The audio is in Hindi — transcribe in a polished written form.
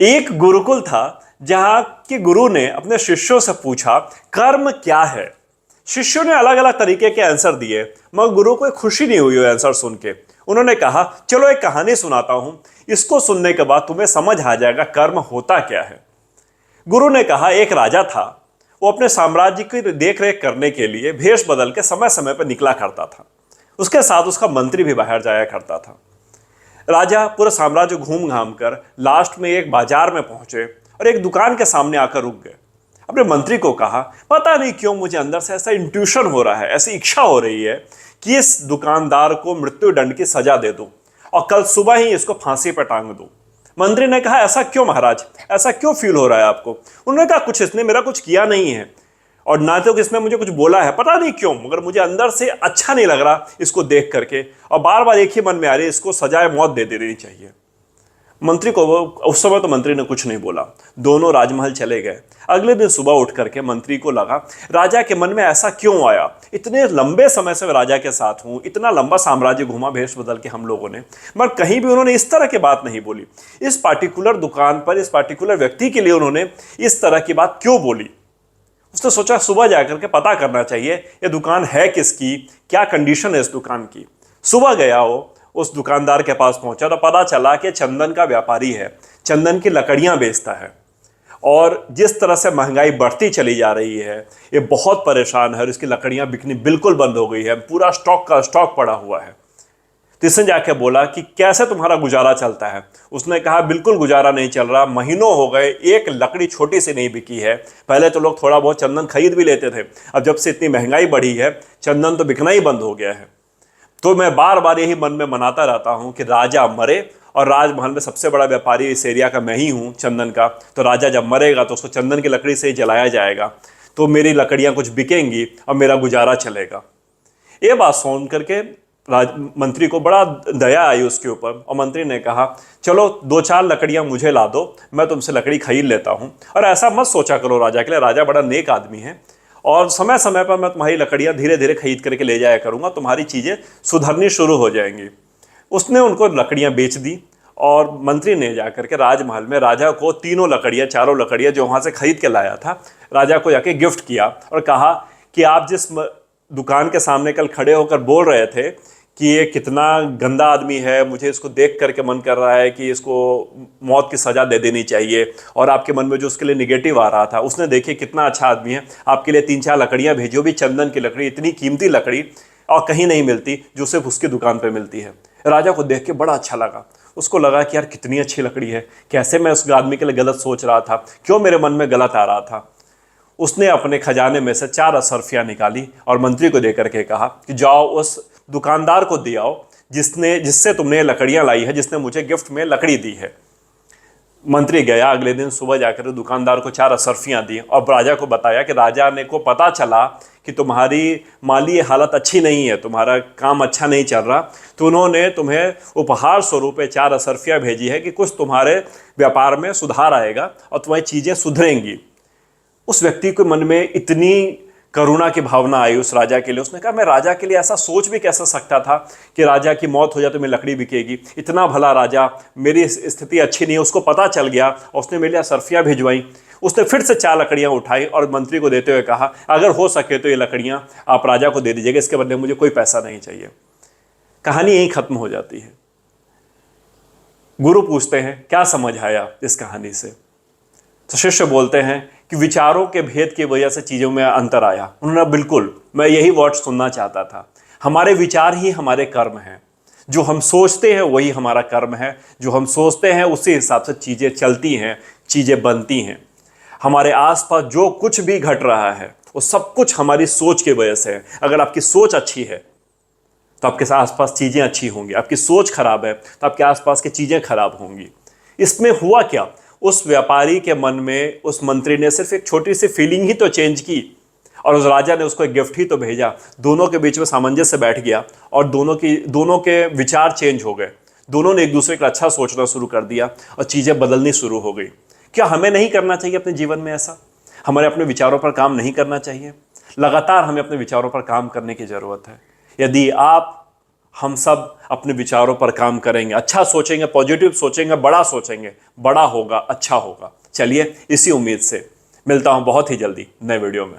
एक गुरुकुल था जहां के गुरु ने अपने शिष्यों से पूछा, कर्म क्या है। शिष्यों ने अलग अलग तरीके के आंसर दिए, मगर गुरु को खुशी नहीं हुई आंसर सुन के। उन्होंने कहा, चलो एक कहानी सुनाता हूं, इसको सुनने के बाद तुम्हें समझ आ जाएगा कर्म होता क्या है। गुरु ने कहा, एक राजा था। वो अपने साम्राज्य की देख रेख करने के लिए भेष बदल के समय समय पर निकला करता था। उसके साथ उसका मंत्री भी बाहर जाया करता था। राजा पूरा साम्राज्य घूम घाम कर लास्ट में एक बाजार में पहुंचे और एक दुकान के सामने आकर रुक गए। अपने मंत्री को कहा, पता नहीं क्यों मुझे अंदर से ऐसा इंट्यूशन हो रहा है, ऐसी इच्छा हो रही है कि इस दुकानदार को मृत्यु दंड की सजा दे दूं और कल सुबह ही इसको फांसी पर टांग दूं। मंत्री ने कहा, ऐसा क्यों महाराज, ऐसा क्यों फील हो रहा है आपको। उन्होंने कहा, कुछ इसने मेरा कुछ किया नहीं है और ना तो इसने मुझे कुछ बोला है, पता नहीं क्यों, मगर मुझे अंदर से अच्छा नहीं लग रहा इसको देख करके, और बार बार एक ही मन में आ रही है, इसको सजाए मौत दे देनी चाहिए। मंत्री को उस समय तो मंत्री ने कुछ नहीं बोला। दोनों राजमहल चले गए। अगले दिन सुबह उठ करके मंत्री को लगा, राजा के मन में ऐसा क्यों आया। इतने लंबे समय से राजा के साथ हूं, इतना लंबा साम्राज्य घुमा भेष बदल के हम लोगों ने, मगर कहीं भी उन्होंने इस तरह की बात नहीं बोली। इस पार्टिकुलर दुकान पर, इस पार्टिकुलर व्यक्ति के लिए उन्होंने इस तरह की बात क्यों बोली। उसने सोचा, सुबह जाकर के पता करना चाहिए ये दुकान है किसकी, क्या कंडीशन है इस दुकान की। सुबह गया, वो उस दुकानदार के पास पहुंचा तो पता चला कि चंदन का व्यापारी है, चंदन की लकड़ियां बेचता है। और जिस तरह से महंगाई बढ़ती चली जा रही है, ये बहुत परेशान है और इसकी लकड़ियां बिकनी बिल्कुल बंद हो गई है, पूरा स्टॉक का स्टॉक पड़ा हुआ है। तो इसने जाके बोला कि कैसे तुम्हारा गुजारा चलता है। उसने कहा, बिल्कुल गुजारा नहीं चल रहा, महीनों हो गए, एक लकड़ी छोटी सी नहीं बिकी है। पहले तो लोग थोड़ा बहुत चंदन खरीद भी लेते थे, अब जब से इतनी महंगाई बढ़ी है, चंदन तो बिकना ही बंद हो गया है। तो मैं बार बार यही मन में मनाता रहता हूं कि राजा मरे और राजमहल में सबसे बड़ा व्यापारी इस एरिया का मैं ही हूं, चंदन का। तो राजा जब मरेगा तो उसको चंदन की लकड़ी से ही जलाया जाएगा, तो मेरी लकड़ियां कुछ बिकेंगी और मेरा गुजारा चलेगा। ये बात सुन करके मंत्री को बड़ा दया आई उसके ऊपर, और मंत्री ने कहा, चलो 2-4 लकड़ियां मुझे ला दो, मैं तुमसे लकड़ी खरीद लेता हूं। और ऐसा मत सोचा करो राजा के लिए, राजा बड़ा नेक आदमी है और समय समय पर मैं तुम्हारी लकड़ियां धीरे धीरे खरीद करके ले जाया करूंगा, तुम्हारी चीजें सुधरनी शुरू हो जाएंगी। उसने उनको लकड़ियां बेच दी और मंत्री ने जाकर के राजमहल में राजा को चारों लकड़ियां जो वहां से खरीद के लाया था, राजा को जाके गिफ्ट किया और कहा कि आप जिस दुकान के सामने कल खड़े होकर बोल रहे थे कि ये कितना गंदा आदमी है, मुझे इसको देख करके मन कर रहा है कि इसको मौत की सज़ा दे देनी चाहिए, और आपके मन में जो उसके लिए निगेटिव आ रहा था, उसने देखिए कितना अच्छा आदमी है, आपके लिए 3-4 लकड़ियां भेजी, वो भी चंदन की लकड़ी, इतनी कीमती लकड़ी और कहीं नहीं मिलती जो सिर्फ उसकी दुकान पर मिलती है। राजा को देख के बड़ा अच्छा लगा। उसको लगा कि यार कितनी अच्छी लकड़ी है, कैसे मैं उस आदमी के लिए गलत सोच रहा था, क्यों मेरे मन में गलत आ रहा था। उसने अपने खजाने में से 4 असरफियां निकाली और मंत्री को देकर के कहा कि जाओ उस दुकानदार को दे आओ जिससे तुमने लकड़ियां लाई है, जिसने मुझे गिफ्ट में लकड़ी दी है। मंत्री गया, अगले दिन सुबह जाकर दुकानदार को 4 असरफियां दी और राजा को बताया कि राजा ने को पता चला कि तुम्हारी माली हालत अच्छी नहीं है, तुम्हारा काम अच्छा नहीं चल रहा, तो उन्होंने तुम्हें उपहार स्वरूप 4 असरफियां भेजी है कि कुछ तुम्हारे व्यापार में सुधार आएगा और तुम्हारी चीज़ें सुधरेंगी। उस व्यक्ति के मन में इतनी करुणा की भावना आई उस राजा के लिए। उसने कहा, मैं राजा के लिए ऐसा सोच भी कैसे सकता था कि राजा की मौत हो जाए तो मेरी लकड़ी बिकेगी। इतना भला राजा, मेरी स्थिति अच्छी नहीं है, उसको पता चल गया और उसने मेरे लिए असरफियाँ भिजवाई। उसने फिर से 4 लकड़ियाँ उठाई और मंत्री को देते हुए कहा, अगर हो सके तो ये लकड़ियाँ आप राजा को दे दीजिएगा, इसके बदले मुझे कोई पैसा नहीं चाहिए। कहानी यहीं खत्म हो जाती है। गुरु पूछते हैं, क्या समझ आया इस कहानी से। तो शिष्य बोलते हैं कि विचारों के भेद की वजह से चीज़ों में अंतर आया। उन्होंने, बिल्कुल मैं यही वर्ड सुनना चाहता था। हमारे विचार ही हमारे कर्म हैं, जो हम सोचते हैं वही हमारा कर्म है, जो हम सोचते हैं उसी हिसाब से चीज़ें चलती हैं, चीज़ें बनती हैं। हमारे आसपास जो कुछ भी घट रहा है वो सब कुछ हमारी सोच की वजह से है। अगर आपकी सोच अच्छी है तो आपके आसपास चीज़ें अच्छी होंगी, आपकी सोच खराब है तो आपके आसपास की चीज़ें खराब होंगी। इसमें हुआ क्या, उस व्यापारी के मन में उस मंत्री ने सिर्फ एक छोटी सी फीलिंग ही तो चेंज की और उस राजा ने उसको एक गिफ्ट ही तो भेजा। दोनों के बीच में सामंजस्य बैठ गया और दोनों के विचार चेंज हो गए। दोनों ने एक दूसरे का अच्छा सोचना शुरू कर दिया और चीज़ें बदलनी शुरू हो गई। क्या हमें नहीं करना चाहिए अपने जीवन में ऐसा? हमारे अपने विचारों पर काम नहीं करना चाहिए? लगातार हमें अपने विचारों पर काम करने की ज़रूरत है। यदि आप हम सब अपने विचारों पर काम करेंगे, अच्छा सोचेंगे, पॉजिटिव सोचेंगे, बड़ा सोचेंगे, बड़ा होगा, अच्छा होगा। चलिए इसी उम्मीद से मिलता हूं बहुत ही जल्दी नए वीडियो में।